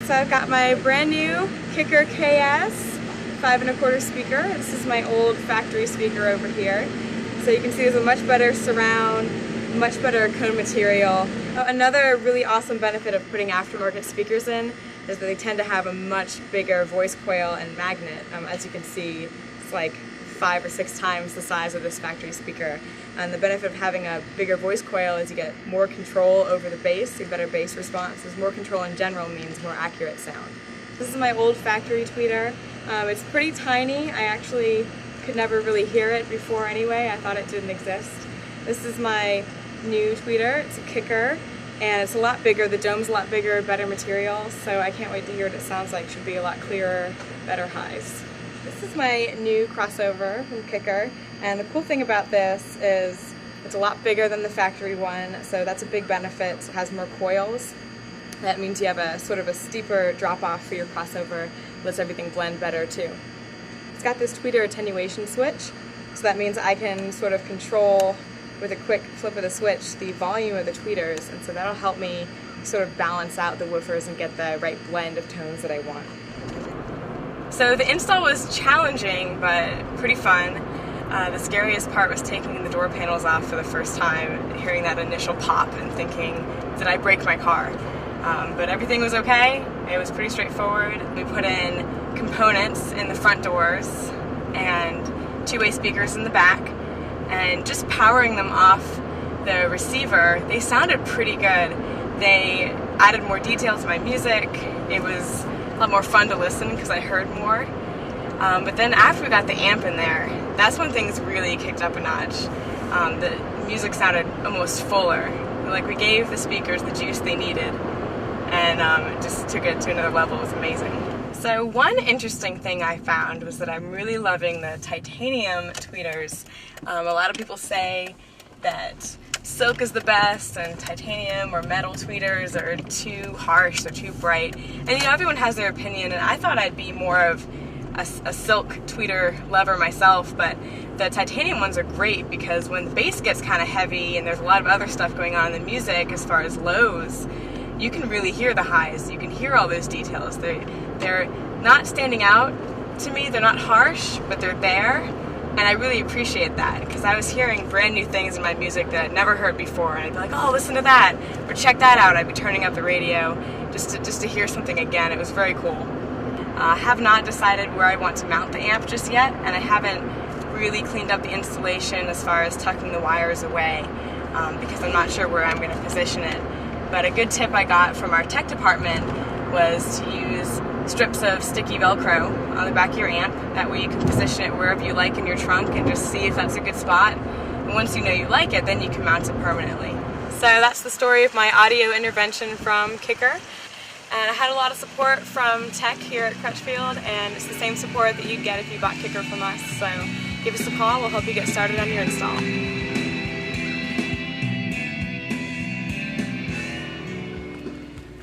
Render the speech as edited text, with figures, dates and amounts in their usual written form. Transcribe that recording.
So I've got my brand new Kicker KS 5 1/4 speaker. This is my old factory speaker over here. So you can see there's a much better surround, much better cone material. Another really awesome benefit of putting aftermarket speakers in is that they tend to have a much bigger voice coil and magnet. As you can see, it's like 5 or 6 times the size of this factory speaker. And the benefit of having a bigger voice coil is you get more control over the bass, a better bass response. As more control in general means more accurate sound. This is my old factory tweeter. It's pretty tiny. I actually could never really hear it before anyway. I thought it didn't exist. This is my new tweeter. It's a Kicker, and it's a lot bigger. The dome's a lot bigger, better material, so I can't wait to hear what it sounds like. It should be a lot clearer, better highs. This is my new crossover from Kicker, and the cool thing about this is it's a lot bigger than the factory one, so that's a big benefit. It has more coils. That means you have a sort of a steeper drop-off for your crossover, lets everything blend better too. It's got this tweeter attenuation switch, so that means I can sort of control with a quick flip of the switch the volume of the tweeters, and so that'll help me sort of balance out the woofers and get the right blend of tones that I want. So the install was challenging but pretty fun. The scariest part was taking the door panels off for the first time, hearing that initial pop and thinking, did I break my car? But everything was okay. It was pretty straightforward. We put in components in the front doors and two-way speakers in the back, and just powering them off the receiver, they sounded pretty good. They added more detail to my music. It was a lot more fun to listen because I heard more. But then after we got the amp in there, that's when things really kicked up a notch. The music sounded almost fuller. Like we gave the speakers the juice they needed, and it just took it to another level. It was amazing. So one interesting thing I found was that I'm really loving the titanium tweeters. A lot of people say that silk is the best and titanium or metal tweeters are too harsh, they're too bright. And you know, everyone has their opinion, and I thought I'd be more of a silk tweeter lover myself, but the titanium ones are great because when the bass gets kind of heavy and there's a lot of other stuff going on in the music as far as lows, you can really hear the highs. You can hear all those details. They're not standing out to me. They're not harsh, but they're there, and I really appreciate that because I was hearing brand new things in my music that I'd never heard before, and I'd be like, oh, listen to that, or check that out. I'd be turning up the radio just to hear something again. It was very cool. I have not decided where I want to mount the amp just yet, and I haven't really cleaned up the installation as far as tucking the wires away because I'm not sure where I'm going to position it. But a good tip I got from our tech department was to use strips of sticky Velcro on the back of your amp. That way you can position it wherever you like in your trunk and just see if that's a good spot. And once you know you like it, then you can mount it permanently. So that's the story of my audio intervention from Kicker. And I had a lot of support from tech here at Crutchfield, and it's the same support that you'd get if you bought Kicker from us. So give us a call, we'll help you get started on your install.